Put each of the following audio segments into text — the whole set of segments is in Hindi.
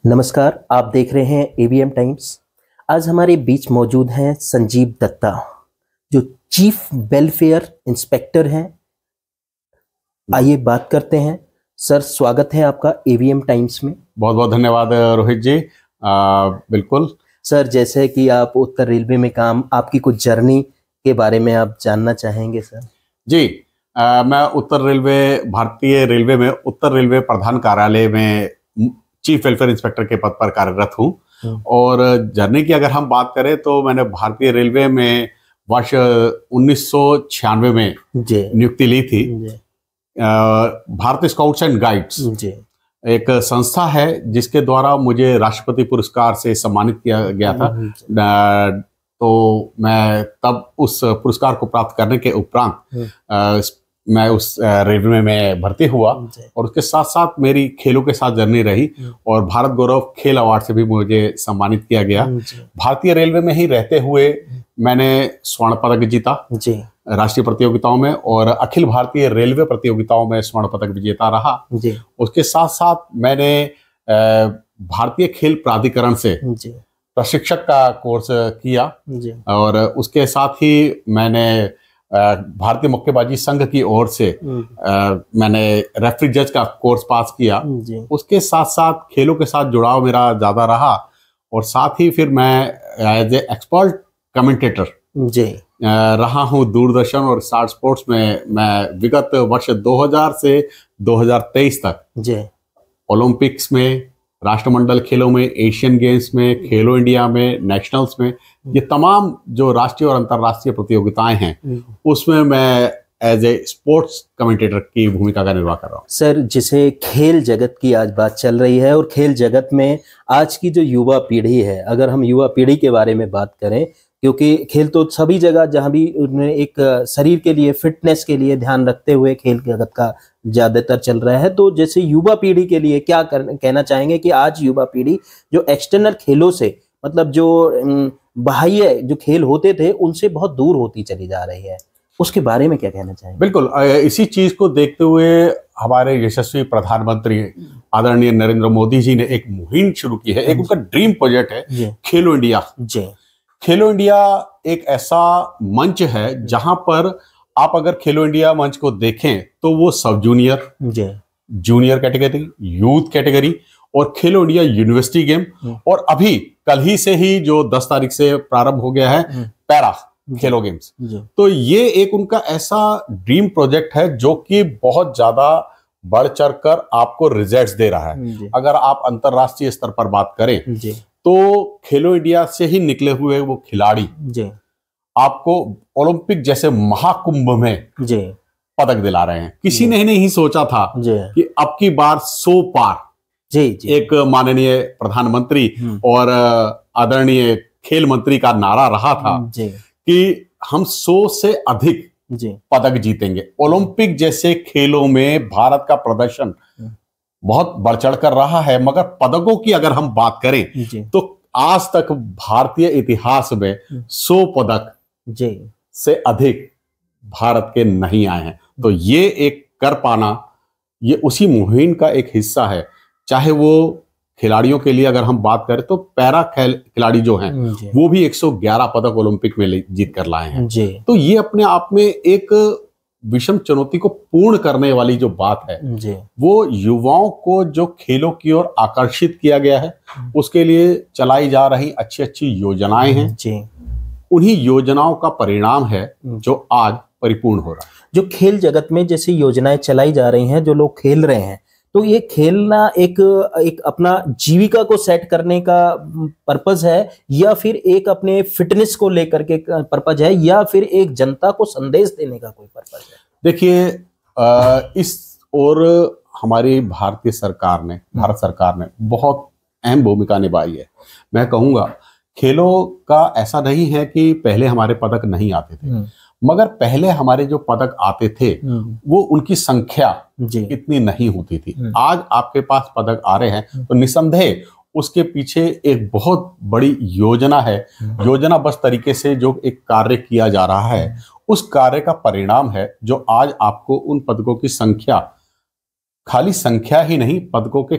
नमस्कार, आप देख रहे हैं एवीएम टाइम्स। आज हमारे बीच मौजूद हैं संजीव दत्ता, जो चीफ वेलफेयर इंस्पेक्टर हैं। आइए बात करते हैं। सर, स्वागत है आपका एवीएम टाइम्स में। बहुत बहुत धन्यवाद रोहित जी। बिल्कुल सर, जैसे कि आप उत्तर रेलवे में आपकी कुछ जर्नी के बारे में आप जानना चाहेंगे सर? जी। मैं भारतीय रेलवे में उत्तर रेलवे प्रधान कार्यालय में चीफ वेलफेयर इंस्पेक्टर के पद पर कार्यरत हूँ। और जर्नी की अगर हम बात करें तो मैंने भारतीय रेलवे में वर्ष 1996 में नियुक्ति ली थी। भारतीय स्काउट्स एंड गाइड्स एक संस्था है जिसके द्वारा मुझे राष्ट्रपति पुरस्कार से सम्मानित किया गया था। तो मैं तब उस पुरस्कार को प्राप्त करने के उपरांत मैं उस रेलवे में भर्ती हुआ और उसके साथ साथ मेरी खेलों के साथ जर्नी रही और भारत गौरव खेल अवार्ड से भी मुझे सम्मानित किया गया। भारतीय रेलवे में ही रहते हुए मैंने स्वर्ण पदक जीता राष्ट्रीय प्रतियोगिताओं में और अखिल भारतीय रेलवे प्रतियोगिताओं में स्वर्ण पदक विजेता रहा। उसके साथ साथ मैंने भारतीय खेल प्राधिकरण से प्रशिक्षक का कोर्स किया और उसके साथ ही मैंने भारतीय मुक्केबाजी संघ की ओर से मैंने रेफरी जज का कोर्स पास किया। उसके साथ साथ खेलों के साथ जुड़ाव मेरा ज्यादा रहा और साथ ही फिर मैं एज ए एक्सपर्ट कमेंटेटर रहा हूं दूरदर्शन और स्टार स्पोर्ट्स में। मैं विगत वर्ष 2000 से 2023 तक ओलंपिक्स में, राष्ट्रमंडल खेलों में, एशियन गेम्स में, खेलो इंडिया में, नेशनल्स में, ये तमाम जो राष्ट्रीय और अंतर्राष्ट्रीय प्रतियोगिताएं हैं उसमें मैं एज ए स्पोर्ट्स कमेंटेटर की भूमिका का निर्वाह कर रहा हूँ। सर, जिसे खेल जगत की आज बात चल रही है और खेल जगत में आज की जो युवा पीढ़ी है, अगर हम युवा पीढ़ी के बारे में बात करें, क्योंकि खेल तो सभी जगह जहां भी उन्हें एक शरीर के लिए, फिटनेस के लिए ध्यान रखते हुए खेल जगत का ज्यादातर चल रहा है। तो जैसे युवा पीढ़ी के लिए क्या कहना चाहेंगे कि आज युवा पीढ़ी जो एक्सटर्नल खेलों से, मतलब जो बाह्य जो खेल होते थे उनसे बहुत दूर होती चली जा रही है, उसके बारे में क्या कहना चाहेंगे? बिल्कुल, इसी चीज को देखते हुए हमारे यशस्वी प्रधानमंत्री आदरणीय नरेंद्र मोदी जी ने एक मुहिम शुरू की है। एक उनका ड्रीम प्रोजेक्ट है खेलो इंडिया। खेलो इंडिया एक ऐसा मंच है जहां पर आप अगर खेलो इंडिया मंच को देखें तो वो सब junior, junior category, youth category और खेलो इंडिया यूनिवर्सिटी गेम और अभी कल ही से ही जो 10 तारीख से प्रारंभ हो गया है पैरा खेलो गेम्स। तो ये एक उनका ऐसा ड्रीम प्रोजेक्ट है जो कि बहुत ज्यादा बढ़ चढ़ कर आपको रिजल्ट्स दे रहा है। अगर आप अंतरराष्ट्रीय स्तर पर बात करें तो खेलो इंडिया से ही निकले हुए वो खिलाड़ी आपको ओलंपिक जैसे महाकुंभ में पदक दिला रहे हैं। किसी ने नहीं सोचा था कि अब की बार 100 पार एक माननीय प्रधानमंत्री और आदरणीय खेल मंत्री का नारा रहा था कि हम 100 से अधिक पदक जीतेंगे। ओलंपिक जैसे खेलों में भारत का प्रदर्शन बहुत बढ़ चढ़ कर रहा है, मगर पदकों की अगर हम बात करें तो आज तक भारतीय इतिहास में 100 पदक से अधिक भारत के नहीं आए हैं। तो ये एक कर पाना, ये उसी मुहिम का एक हिस्सा है। चाहे वो खिलाड़ियों के लिए अगर हम बात करें तो पैरा खिलाड़ी जो हैं वो भी 111 पदक ओलंपिक में जीत कर लाए हैं। तो ये अपने आप में एक विषम चुनौती को पूर्ण करने वाली जो बात है वो युवाओं को जो खेलों की ओर आकर्षित किया गया है उसके लिए चलाई जा रही अच्छी अच्छी योजनाएं हैं। उन्हीं योजनाओं का परिणाम है जो आज परिपूर्ण हो रहा है। जो खेल जगत में जैसे योजनाएं चलाई जा रही हैं, जो लोग खेल रहे हैं, तो ये खेलना एक अपना जीविका को सेट करने का पर्पस है या फिर एक अपने फिटनेस को लेकर के पर्पस है या फिर एक जनता को संदेश देने का कोई पर्पस है? देखिए, इस और हमारी भारत सरकार ने बहुत अहम भूमिका निभाई है। मैं कहूँगा खेलों का ऐसा नहीं है कि पहले हमारे पदक नहीं आते थे, मगर पहले हमारे जो पदक आते थे वो उनकी संख्या इतनी नहीं होती थी। आज आपके पास पदक आ रहे हैं तो निसंदेह उसके पीछे एक बहुत बड़ी योजना है। योजनाबद्ध तरीके से जो एक कार्य किया जा रहा है उस कार्य का परिणाम है जो आज आपको उन पदकों की संख्या, खाली संख्या ही नहीं, पदकों के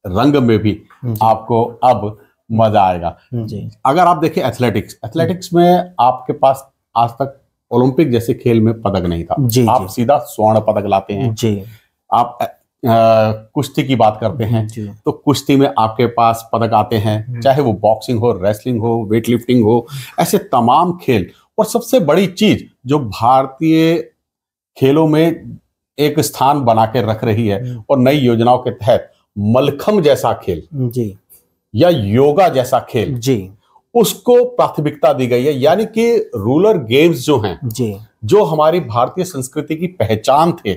रंग में भी आपको अब मजा आएगा जी। अगर आप देखें एथलेटिक्स में आपके पास आज तक ओलंपिक जैसे खेल में पदक नहीं था। जी, आप सीधा स्वर्ण पदक लाते हैं जी। आप कुश्ती की बात करते हैं तो कुश्ती में आपके पास पदक आते हैं, चाहे वो बॉक्सिंग हो, रेसलिंग हो, वेट लिफ्टिंग हो, ऐसे तमाम खेल। और सबसे बड़ी चीज जो भारतीय खेलों में एक स्थान बना के रख रही है और नई योजनाओं के तहत मलखंब जैसा खेल जी या योगा जैसा खेल जी उसको प्राथमिकता दी गई है। यानी कि रूरल गेम्स जो हैं जी, जो हमारी भारतीय संस्कृति की पहचान थे,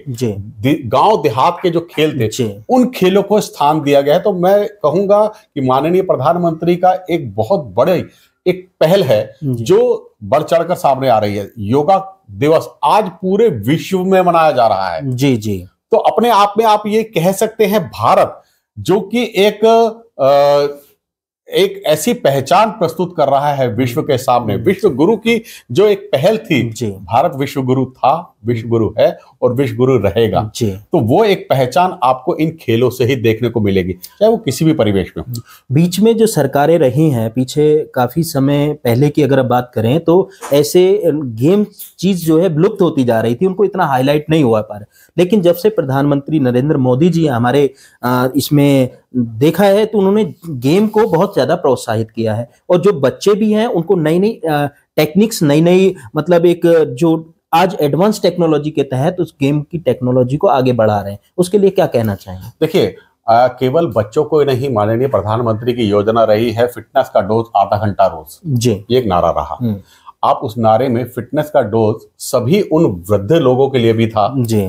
गांव देहात के जो खेल थे, उन खेलों को स्थान दिया गया है। तो मैं कहूंगा कि माननीय प्रधानमंत्री का एक बहुत बड़े एक पहल है जो बढ़ चढ़कर सामने आ रही है। योगा दिवस आज पूरे विश्व में मनाया जा रहा है जी जी। तो अपने आप में आप ये कह सकते हैं भारत जो कि एक ऐसी पहचान प्रस्तुत कर रहा है विश्व के सामने। विश्व गुरु की जो एक पहल थी, भारत विश्व गुरु था, विश्व गुरु है और विश्व गुरु रहेगा। तो वो एक पहचान आपको इन खेलों से ही देखने को मिलेगी, चाहे वो किसी भी परिवेश में हो। बीच में जो सरकारें रही हैं पीछे काफी समय पहले की अगर बात करें तो ऐसे गेम चीज जो है विलुप्त होती जा रही थी, उनको इतना हाईलाइट नहीं हुआ पा रहा। लेकिन जब से प्रधानमंत्री नरेंद्र मोदी जी हमारे इसमें देखा है तो उन्होंने गेम को बहुत ज्यादा प्रोत्साहित किया है और जो बच्चे भी हैं उनको नई नई टेक्निक्स, नई नई मतलब एक जो आज एडवांस टेक्नोलॉजी के तहत उस गेम की टेक्नोलॉजी को आगे बढ़ा रहे हैं। उसके लिए क्या कहना चाहेंगे? देखिए केवल बच्चों को नहीं, माननीय प्रधानमंत्री की योजना रही है फिटनेस का डोज आधा घंटा रोज जी, ये एक नारा रहा। आप उस नारे में फिटनेस का डोज सभी उन वृद्ध लोगों के लिए भी था जी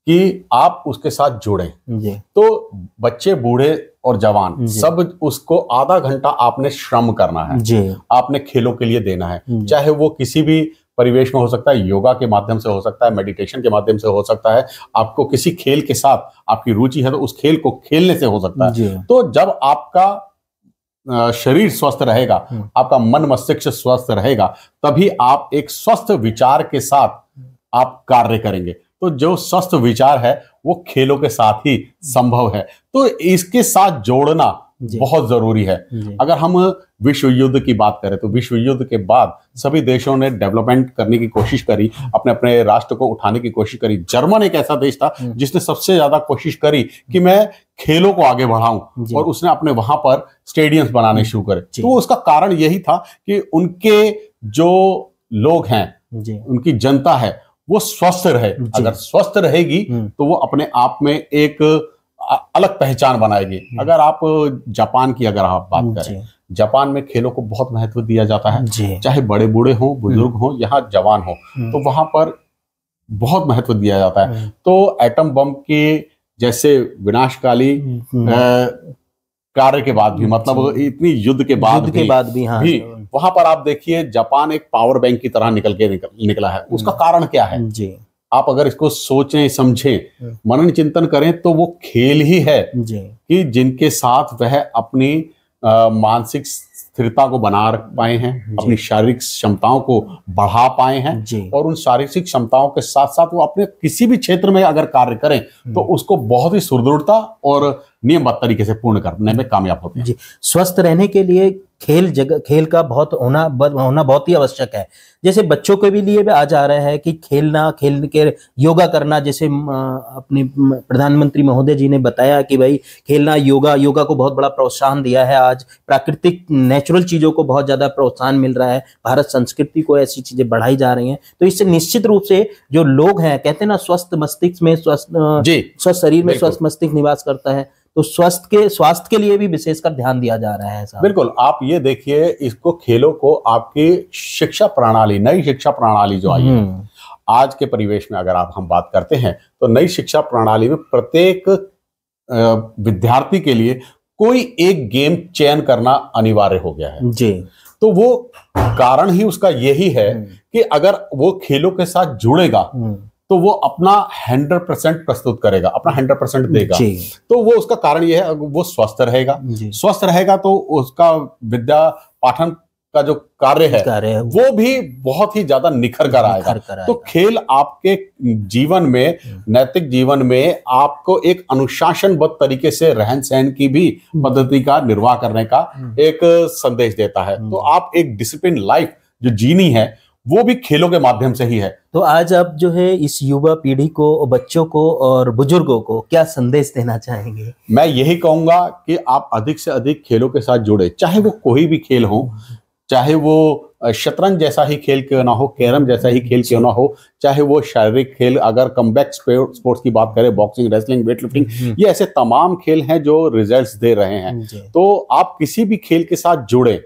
कि आप उसके साथ जुड़े। तो बच्चे, बूढ़े और जवान सब उसको आधा घंटा आपने श्रम करना है जी, आपने खेलों के लिए देना है। चाहे वो किसी भी परिवेश में हो सकता है, योगा के माध्यम से हो सकता है, मेडिटेशन के माध्यम से हो सकता है, आपको किसी खेल के साथ आपकी रुचि है तो उस खेल को खेलने से हो सकता है। तो जब आपका शरीर स्वस्थ रहेगा, आपका मन मस्तिष्क स्वस्थ रहेगा, तभी आप एक स्वस्थ विचार के साथ आप कार्य करेंगे। तो जो स्वस्थ विचार है वो खेलों के साथ ही संभव है। तो इसके साथ जोड़ना बहुत जरूरी है। अगर हम विश्व युद्ध की बात करें तो विश्व युद्ध के बाद सभी देशों ने डेवलपमेंट करने की कोशिश करी, अपने अपने राष्ट्र को उठाने की कोशिश करी। जर्मन एक ऐसा देश था जिसने सबसे ज्यादा कोशिश करी कि मैं खेलों को आगे बढ़ाऊं और उसने अपने वहां पर स्टेडियम्स बनाने शुरू करे। तो उसका कारण यही था कि उनके जो लोग हैं, उनकी जनता है, वो स्वस्थ रहे। अगर स्वस्थ रहेगी तो वो अपने आप में एक अलग पहचान बनाएगी। अगर आप जापान की अगर आप बात करें, जापान में खेलों को बहुत महत्व दिया जाता है, चाहे बड़े बूढ़े हों, बुजुर्ग हों, यहाँ जवान हो, तो वहां पर बहुत महत्व दिया जाता है। तो एटम बम के जैसे विनाशकाली कार्य के बाद भी, मतलब इतनी युद्ध के बाद भी वहां पर आप देखिए जापान एक पावर बैंक की तरह निकला है। उसका कारण क्या है जी? आप अगर इसको सोचें, समझें, मनन चिंतन करें तो वो खेल ही है कि जिनके साथ वह अपनी मानसिक स्थिरता को बना पाए हैं, अपनी शारीरिक क्षमताओं को बढ़ा पाए हैं और उन शारीरिक क्षमताओं के साथ साथ वो अपने किसी भी क्षेत्र में अगर कार्य करें तो उसको बहुत ही सुदृढ़ता और नियमबद्ध तरीके से पूर्ण करने में कामयाब होते हैं। स्वस्थ रहने के लिए खेल का बहुत होना बहुत ही आवश्यक है। जैसे बच्चों के भी लिए भी आ जा रहा है कि खेल के योगा करना, जैसे अपने प्रधानमंत्री महोदय जी ने बताया कि भाई खेलना, योगा को बहुत बड़ा प्रोत्साहन दिया है। आज प्राकृतिक नेचुरल चीजों को बहुत ज्यादा प्रोत्साहन मिल रहा है, भारत संस्कृति को ऐसी चीजें बढ़ाई जा रही हैं। तो इससे निश्चित रूप से जो लोग हैं, कहते हैं ना स्वस्थ मस्तिष्क में स्वस्थ शरीर में स्वस्थ मस्तिष्क निवास करता है, तो स्वास्थ्य के लिए भी विशेषकर ध्यान दिया जा रहा है। बिल्कुल, आप ये देखिए इसको, खेलों को आपकी शिक्षा प्रणाली, नई शिक्षा प्रणाली जो आई है आज के परिवेश में, अगर हम बात करते हैं तो नई शिक्षा प्रणाली में प्रत्येक विद्यार्थी के लिए कोई एक गेम चयन करना अनिवार्य हो गया है जी। तो वो कारण ही उसका यही है कि अगर वो खेलों के साथ जुड़ेगा तो वो अपना 100% प्रस्तुत करेगा, अपना 100% देगा। तो वो उसका कारण ये है, वो स्वस्थ रहेगा। स्वस्थ रहेगा तो उसका विद्या पाठन का जो कार्य है वो भी बहुत ही ज्यादा निखर कर आएगा। तो खेल आपके जीवन में, नैतिक जीवन में आपको एक अनुशासनबद्ध तरीके से रहन सहन की भी पद्धति का निर्वाह करने का एक संदेश देता है। तो आप एक डिसिप्लिन लाइफ जो जीनी है वो भी खेलों के माध्यम से ही है। तो आज आप जो है इस युवा पीढ़ी को, बच्चों को और बुजुर्गों को क्या संदेश देना चाहेंगे? मैं यही कहूंगा कि आप अधिक से अधिक खेलों के साथ जुड़े, चाहे वो कोई भी खेल हो, चाहे वो शतरंज जैसा ही खेल क्यों ना हो, कैरम जैसा ही खेल क्यों ना हो, चाहे वो शारीरिक खेल, अगर कमबैक स्पोर्ट्स की बात करें, बॉक्सिंग, रेसलिंग, वेट लिफ्टिंग, ये ऐसे तमाम खेल हैं जो रिजल्ट्स दे रहे हैं। तो आप किसी भी खेल के साथ जुड़े,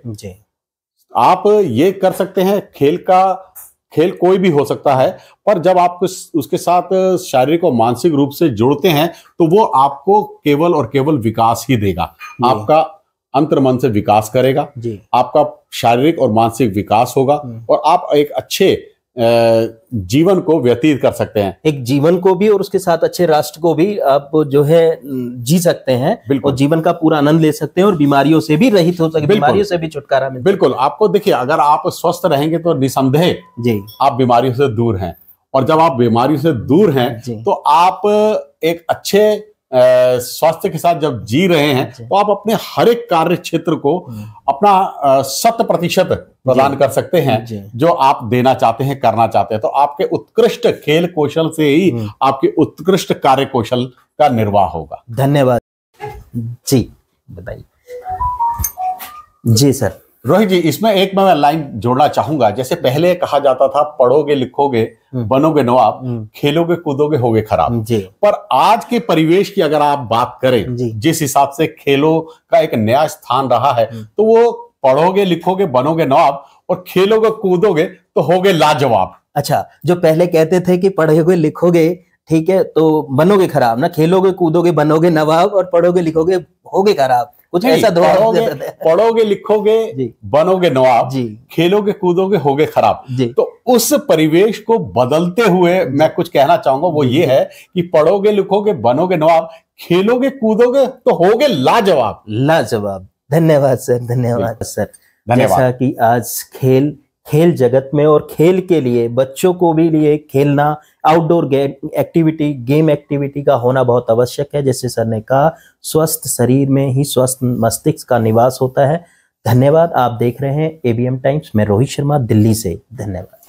आप ये कर सकते हैं। खेल कोई भी हो सकता है, पर जब आप उसके साथ शारीरिक और मानसिक रूप से जुड़ते हैं तो वो आपको केवल और केवल विकास ही देगा। आपका अंतर्मन से विकास करेगा, आपका शारीरिक और मानसिक विकास होगा और आप एक अच्छे जीवन को व्यतीत कर सकते हैं। एक जीवन को भी और उसके साथ अच्छे राष्ट्र को भी आप जो है जी सकते हैं और जीवन का पूरा आनंद ले सकते हैं और बीमारियों से भी रहित हो सकते, बीमारियों से भी छुटकारा मिल। बिल्कुल, आपको देखिए, अगर आप स्वस्थ रहेंगे तो निसंदेह जी आप बीमारियों से दूर हैं, और जब आप बीमारियों से दूर हैं तो आप एक अच्छे स्वास्थ्य के साथ जब जी रहे हैं तो आप अपने हर एक कार्य क्षेत्र को अपना 100% प्रदान कर सकते हैं जो आप देना चाहते हैं, करना चाहते हैं। तो आपके उत्कृष्ट खेल कौशल से ही आपके उत्कृष्ट कार्य कौशल का निर्वाह होगा। धन्यवाद जी, बताइए। जी सर। रोहित जी, इसमें एक मैं लाइन जोड़ना चाहूंगा। जैसे पहले कहा जाता था, पढ़ोगे लिखोगे बनोगे नवाब, खेलोगे कूदोगे होगे खराब। पर आज के परिवेश की अगर आप बात करें, जिस हिसाब से खेलों का एक नया स्थान रहा है, तो वो पढ़ोगे लिखोगे बनोगे नवाब और खेलोगे कूदोगे तो होगे लाजवाब। अच्छा, जो पहले कहते थे कि पढ़ोगे लिखोगे ठीक है तो बनोगे खराब, ना खेलोगे कूदोगे बनोगे नवाब और पढ़ोगे लिखोगे होगे खराब, कुछ ऐसा पढ़ोगे लिखोगे बनोगे नवाब, खेलोगे कूदोगे होगे खराब। तो उस परिवेश को बदलते हुए मैं कुछ कहना चाहूंगा, वो ये है कि पढ़ोगे लिखोगे बनोगे नवाब, खेलोगे कूदोगे तो होगे लाजवाब। लाजवाब। धन्यवाद सर, धन्यवाद सर। जैसा कि आज खेल जगत में और खेल के लिए बच्चों को भी लिए खेलना, आउटडोर गेम एक्टिविटी का होना बहुत आवश्यक है। जैसे सर ने कहा, स्वस्थ शरीर में ही स्वस्थ मस्तिष्क का निवास होता है। धन्यवाद। आप देख रहे हैं ABM टाइम्स। मैं रोहित शर्मा, दिल्ली से। धन्यवाद।